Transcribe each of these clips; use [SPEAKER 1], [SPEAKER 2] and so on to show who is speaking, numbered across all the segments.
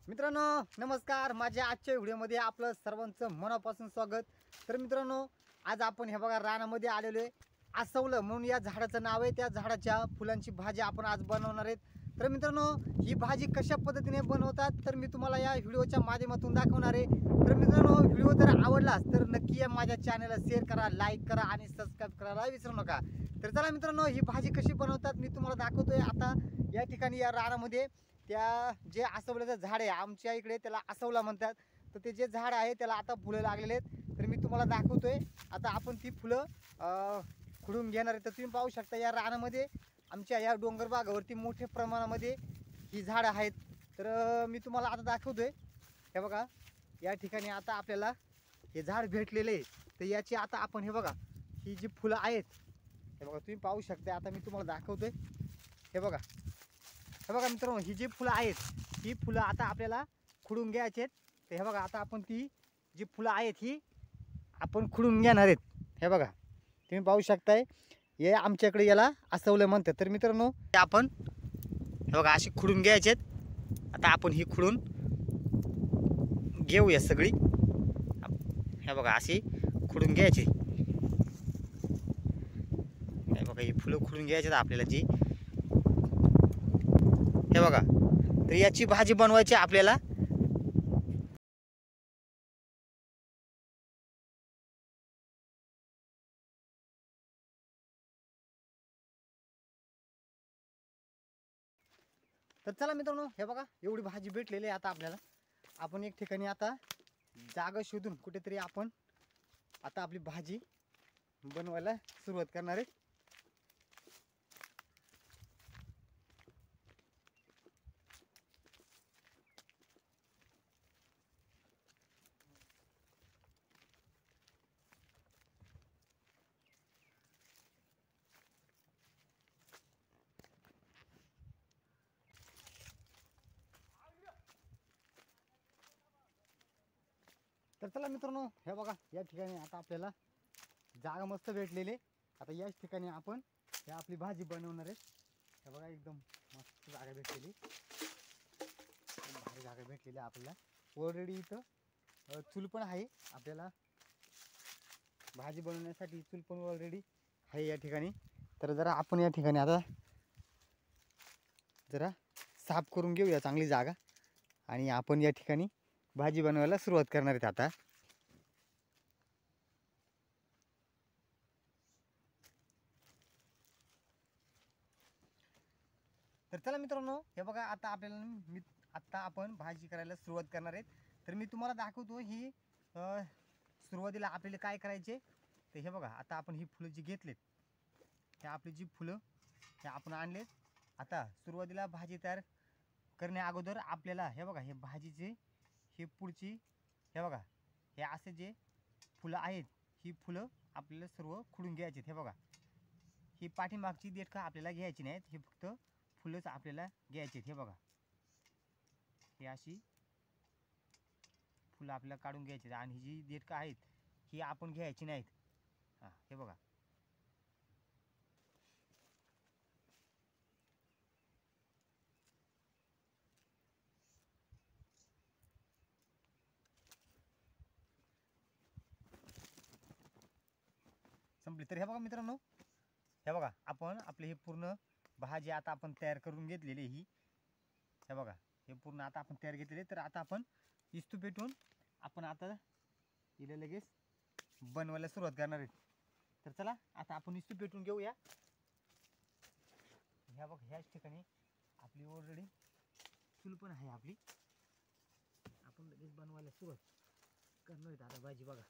[SPEAKER 1] मित्रांनो नमस्कार, माझ्या आजच्या व्हिडिओमध्ये आपलं सर्वांचं मनापासून स्वागत। तर मित्रांनो, आज आपण हे बघा रानामध्ये आलेलो आहे। आसवलं म्हणून या झाडाचं नाव आहे। त्या झाडाच्या फुलांची भाजी आपण आज बनवणार आहेत। तर मित्रांनो, ही भाजी कशा पद्धतीने बनवतात तर मी तुम्हाला या व्हिडिओच्या माध्यमातून दाखवणार आहे। तर मित्रांनो, व्हिडिओ जर आवडलास तर नक्की या माझ्या चॅनलला शेअर करा, लाईक करा आणि सबस्क्राईब करायला विसरू नका। तर चला मित्रांनो, ही भाजी कशी बनवतात मी तुम्हाला दाखवतोय। आता या ठिकाणी या रानामध्ये त्या जे आसवल्याचं झाड आहे, आमच्या इकडे त्याला आसवला म्हणतात। तर ते जे झाड आहे त्याला आता फुलं लागलेले आहेत। तर मी तुम्हाला दाखवतोय। आता आपण ती फुलं खुडून घेणार आहे। तर तुम्ही पाहू शकता या रानामध्ये आमच्या या डोंगर भागावरती मोठ्या प्रमाणामध्ये ही झाडं आहेत। तर मी तुम्हाला आता दाखवतोय। हे बघा, या ठिकाणी आता आपल्याला हे झाड भेटलेले आहे। तर याची आता आपण हे बघा, ही जी फुलं आहेत हे बघा तुम्ही पाहू शकता। आता मी तुम्हाला दाखवतोय। हे बघा, हे बघा मित्रांनो, ही जी फुलं आहेत ही फुलं आता आपल्याला खुडून घ्यायची आहेत। तर हे बघा, आता आपण ती जी फुलं आहेत ही आपण खुडून घेणार आहेत। हे बघा तुम्ही पाहू शकताय, हे आमच्याकडे याला आसवलं म्हणतात। तर मित्रांनो, आपण हे बघा अशी खुडून घ्यायची आहेत। आता आपण ही खुडून घेऊया सगळी। हे बघा अशी खुडून घ्यायची। हे बघा ही फुलं खुडून घ्यायची आपल्याला जी। हे बघा, तर याची भाजी बनवायची आपल्याला। तर चला मित्रांनो, हे बघा एवढी भाजी भेटलेली आहे। आता आपल्याला आपण एक ठिकाणी आता जागा शोधून कुठेतरी आपण आता आपली भाजी बनवायला सुरुवात करणार आहे। तर चला मित्रांनो, हे बघा या ठिकाणी आता आपल्याला जागा मस्त भेटलेली आहे। आता याच ठिकाणी आपण हे आपली भाजी बनवणार आहे। हे बघा एकदम मस्त जागा भेटलेली, एकदम भारी जागा भेटलेली आहे आपल्याला। ऑलरेडी इथं चूल पण आहे आपल्याला भाजी बनवण्यासाठी। चूल पण ऑलरेडी आहे या ठिकाणी। तर जरा आपण या ठिकाणी आता जरा साफ करून घेऊया चांगली जागा आणि आपण या ठिकाणी भाजी बनवायला सुरुवात करणार आहेत आता। तर चला मित्रांनो, हे बघा आता आपल्याला आता आपण भाजी करायला सुरुवात करणार आहेत। तर मी तुम्हाला दाखवतो ही सुरुवातीला आपल्याला काय करायचे। तर हे बघा, आता आपण ही फुलं जी घेतलीत, हे आपली जी फुलं हे आपण आणलेत। आता सुरुवातीला भाजी तयार करण्या अगोदर आपल्याला हे बघा हे भाजीचे हे पुढची हे बघा हे असे जे फुलं आहेत ही फुलं आपल्याला सर्व खुडून घ्यायची। हे बघा, ही पाठीमागची देठका आपल्याला घ्यायची नाहीत, हे फक्त फुलंच आपल्याला घ्यायची। हे बघा, ही अशी फुलं आपल्याला काढून घ्यायची आणि ही जी देठका आहेत ही आपण घ्यायची नाहीत। हां, हे बघा, संपली। तर हे बघा मित्रांनो, हे बघा आपण आपले हे पूर्ण भाजी आता आपण तयार करून घेतलेली ही। हे बघा हे पूर्ण आता आपण तयार घेतलेले। तर आता आपण इस्तू पेटवून आपण आता हिला लगेच बनवायला सुरुवात करणार आहे। तर चला आता आपण इस्तू पेटवून घेऊया। ह्या बघ ह्याच ठिकाणी आपली ऑलरेडी चूल पण आहे आपली। आपण लगेच बनवायला सुरुवात करणार आहे आता भाजी। बघा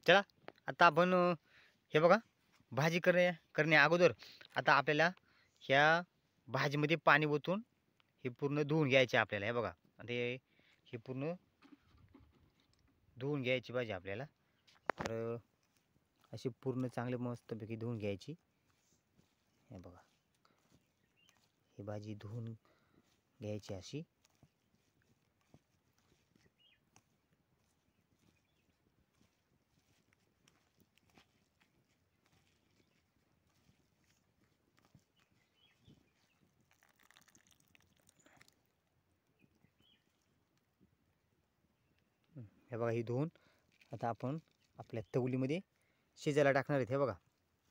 [SPEAKER 1] चला आता आपण हे बघा भाजी करण्या अगोदर आता आपल्याला ह्या भाजीमध्ये पाणी ओतून हे पूर्ण धुवून घ्यायचे आपल्याला. हे बघा आता हे पूर्ण धुवून घ्यायची भाजी आपल्याला. तर अशी पूर्ण चांगले मस्तपैकी धुवून घ्यायची. हे बघा ही भाजी धुवून घ्यायची अशी. हे बघा ही धुवून आता आपण आपल्या तवलीमध्ये शिजायला टाकणार आहेत. हे बघा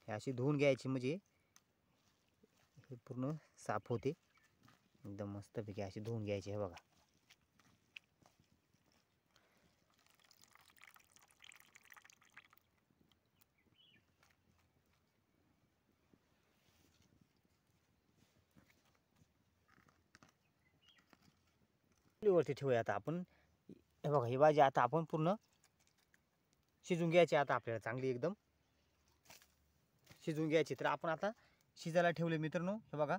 [SPEAKER 1] हे अशी धुवून घ्यायची म्हणजे हे पूर्ण साफ होते. एकदम मस्तपैकी अशी धुवून घ्यायची. हे बघा वरती ठेवूया आता आपण. हे बघा ही भाजी आता आपण पूर्ण शिजून घ्यायची. आता आपल्याला चांगली एकदम शिजून घ्यायची. तर आपण आता शिजायला ठेवले मित्रांनो. हे बघा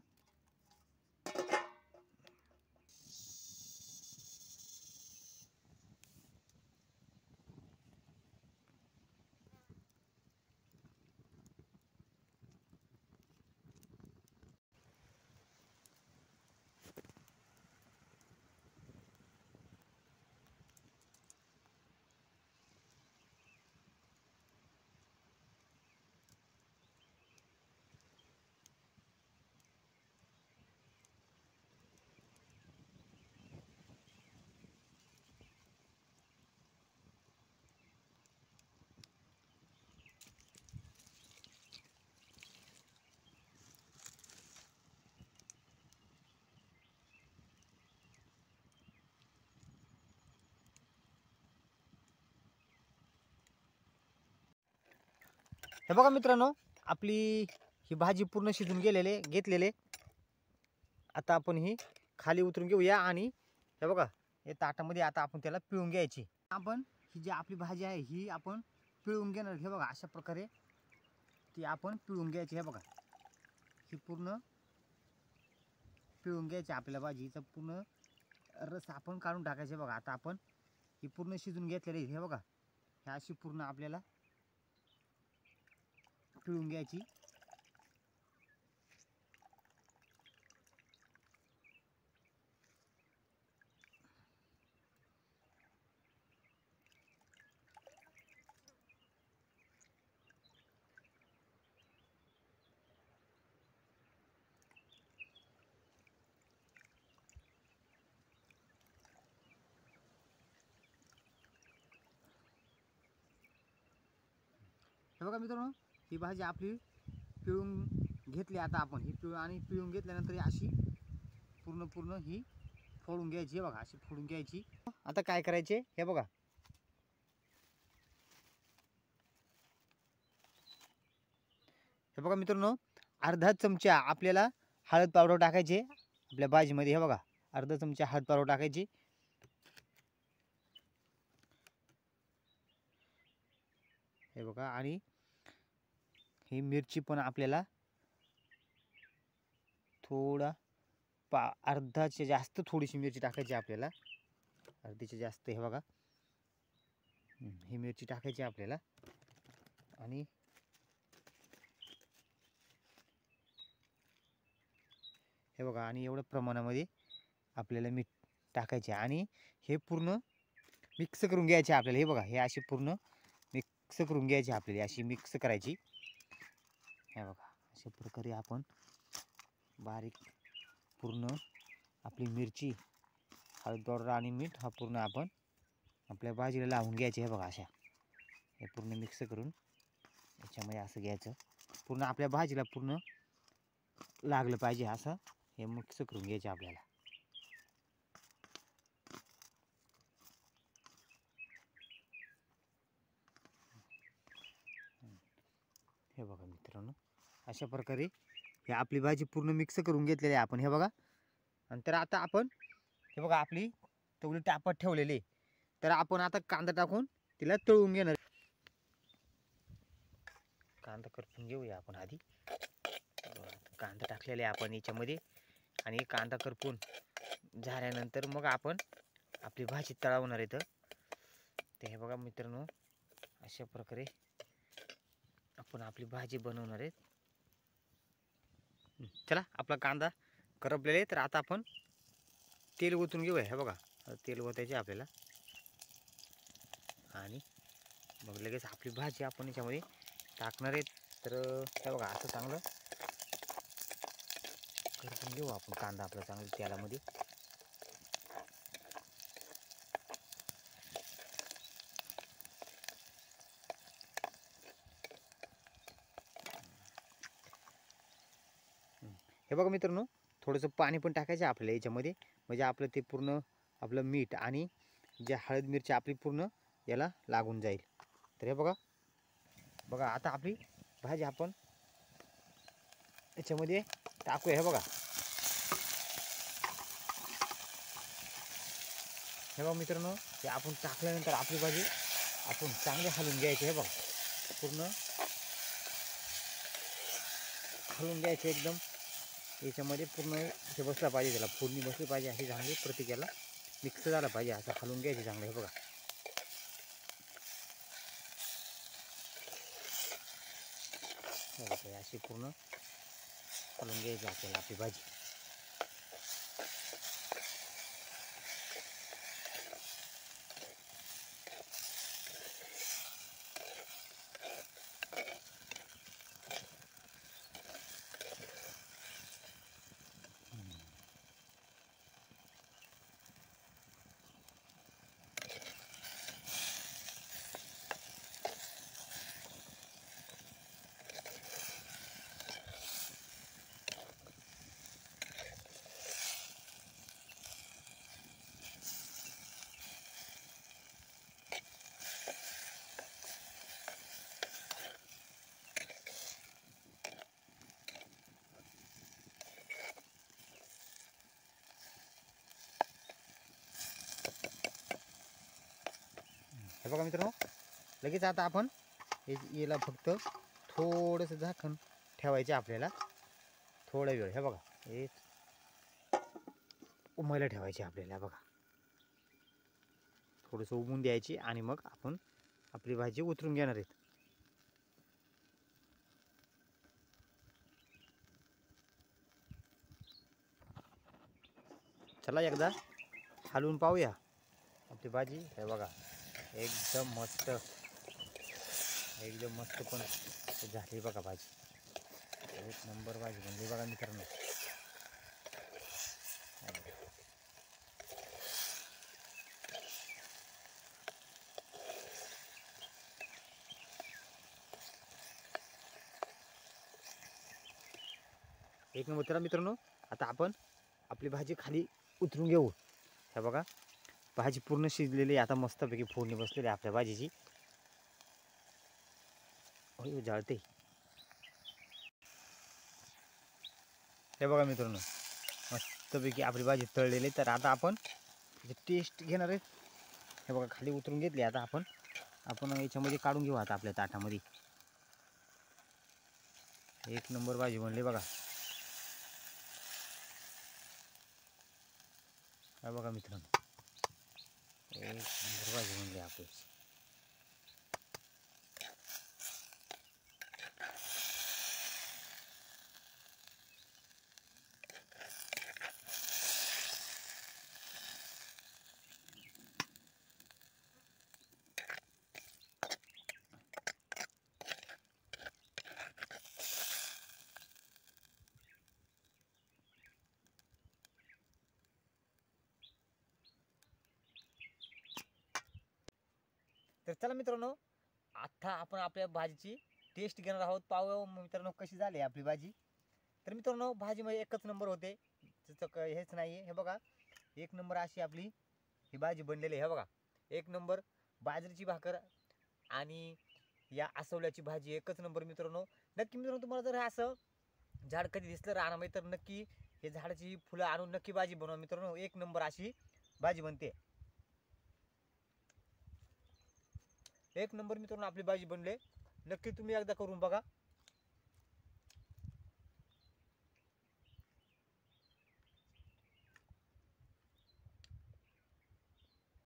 [SPEAKER 1] हे बघा मित्रांनो आपली ही भाजी पूर्ण शिजून घेतलेले. आता आपण ही खाली उतरून घेऊया आणि हे बघा हे ताटामध्ये आता आपण त्याला पिळून घ्यायची. आपण ही जी आपली भाजी आहे ही आपण पिळून घेणार. हे बघा अशा प्रकारे ती आपण पिळून घ्यायची. हे बघा ही पूर्ण पिळून घ्यायची आपल्याला. भाजीचा पूर्ण रस आपण काढून टाकायचे. बघा आता आपण ही पूर्ण शिजून घेतलेली. हे बघा हे अशी पूर्ण आपल्याला पिळून घ्यायची. हे बघा मित्रांनो ही भाजी आपली पिळून घेतली. आता आपण ही पिळून घेतल्यानंतर अशी पूर्ण ही फोडून घ्यायची. हे बघा अशी फोडून घ्यायची. आता काय करायचे हे बघा हे बघा मित्रांनो अर्धा चमचा आपल्याला हळद पावडर टाकायचे आपल्या भाजीमध्ये. हे बघा अर्धा चमचा हळद पावडर टाकायची. हे बघा आणि ही मिरची पण आपल्याला थोडा अर्धाच्या जास्त थोडीशी मिरची टाकायची आपल्याला. अर्धीच्या जास्त. हे बघा ही मिरची टाकायची आपल्याला आणि हे बघा आणि एवढ्या प्रमाणामध्ये आपल्याला मीठ टाकायचे आणि हे पूर्ण मिक्स करून घ्यायचे आपल्याला. हे बघा हे अशी पूर्ण मिक्स करून घ्यायची आपल्याला. अशी मिक्स करायची. हे बघा अशा प्रकारे आपण बारीक पूर्ण आपली मिरची हळद पावडर आणि मीठ हा पूर्ण आपण आपल्या भाजीला लावून घ्यायचे. हे बघा अशा हे पूर्ण मिक्स करून याच्यामध्ये असं घ्यायचं. पूर्ण आपल्या भाजीला पूर्ण लागलं पाहिजे असं हे मिक्स करून घ्यायचे आपल्याला. हे बघा मित्रांनो अशा प्रकारे हे आपली भाजी पूर्ण मिक्स करून घेतलेली आहे आपण. हे बघा नंतर आता आपण हे बघा आपली तेवढी तापत ठेवलेली. तर आपण आता कांदा टाकून तिला तळून घेणार.
[SPEAKER 2] कांदा करपून घेऊया आपण आधी. कांदा टाकलेला आहे आपण याच्यामध्ये आणि कांदा करपून झाल्यानंतर मग आपण आपली भाजी तळावणार आहे. तर हे बघा मित्रांनो, अशा प्रकारे आपण आपली भाजी बनवणार आहे. चला, आपला कांदा करपलेला आहे. तर आता आपण तेल ओतून घेऊया. हे बघा, तेल ओतायचे आपल्याला आणि मग लगेच आपली भाजी आपण याच्यामध्ये टाकणार आहे. तर हे बघा, असं चांगलं करपून घेऊ आपण कांदा आपला चांगलं तेलामध्ये. हे बघा मित्रांनो, थोडंसं पाणी पण टाकायचं आपल्याला याच्यामध्ये, म्हणजे आपलं ते पूर्ण आपलं मीठ आणि जे हळद मिरची आपली पूर्ण याला लागून जाईल. तर हे बघा बघा, आता आपली भाजी आपण याच्यामध्ये टाकूया. हे बघा, हे बघा मित्रांनो, ते आपण टाकल्यानंतर आपली भाजी आपण चांगली हलवून घ्यायची. हे बघा, पूर्ण हलवून घ्यायचे एकदम. याच्यामध्ये पूर्ण हे बसला पाहिजे, त्याला फोडणी बसली पाहिजे, अशी चांगली प्रत्येकाला मिक्स झाला पाहिजे, असं हलवून घ्यायचे चांगलं. हे बघा, अशी पूर्ण हलवून घ्यायची आपल्याला आपली भाजी. हे बघा मित्रांनो, लगेच आता आपण याला फक्त थोडंसं झाकण ठेवायचे आपल्याला थोडा वेळ. हे बघा, हे उमायला ठेवायचे आपल्याला. बघा, थोडंसं उमून द्यायची आणि मग आपण आपली भाजी उतरून घेणार आहेत. चला, एकदा हलवून पाहूया आपली भाजी. हे बघा, एकदम मस्त, एकदम मस्त पण झाली बघा भाजी. एक नंबर भाजी बनली बघा मित्रांनो. एक नंबर. तर मित्रांनो, आता आपण आपली भाजी खाली उतरून घेऊ. हे बघा, भाजी पूर्ण शिजलेली आहे. आता मस्तपैकी फोडणी बसलेली आहे आपल्या भाजीची. हो, जाळते. हे बघा मित्रांनो, मस्तपैकी आपली भाजी तळलेली. तर आता आपण टेस्ट घेणार आहे. हे बघा, खाली उतरून घेतली. आता आपण याच्यामध्ये काढून घेऊ आता आपल्या ताटामध्ये. एक नंबर भाजी बनली बघा. हे बघा मित्रांनो, एक नंबर भाजी बनली आपली. तर चला मित्रांनो, आता आपण आपल्या भाजीची टेस्ट घेणार आहोत. पाहू मित्रांनो कशी झाली आपली भाजी. तर मित्रांनो, भाजी म्हणजे एकच नंबर होते, त्याचं हेच नाही आहे. हे बघा, एक नंबर अशी आपली ही भाजी बनलेली आहे. हे बघा, एक नंबर बाजरीची भाकर आणि या आसवल्याची भाजी एकच नंबर मित्रांनो. नक्की मित्रांनो, तुम्हाला जर असं झाड कधी दिसलं रानामध्ये तर नक्की हे झाडाची फुलं आणून नक्की भाजी बनवा मित्रांनो. एक नंबर अशी भाजी बनते. एक नंबर मित्रांनो आपली भाजी बनले. नक्की तुम्ही एकदा करून बघा.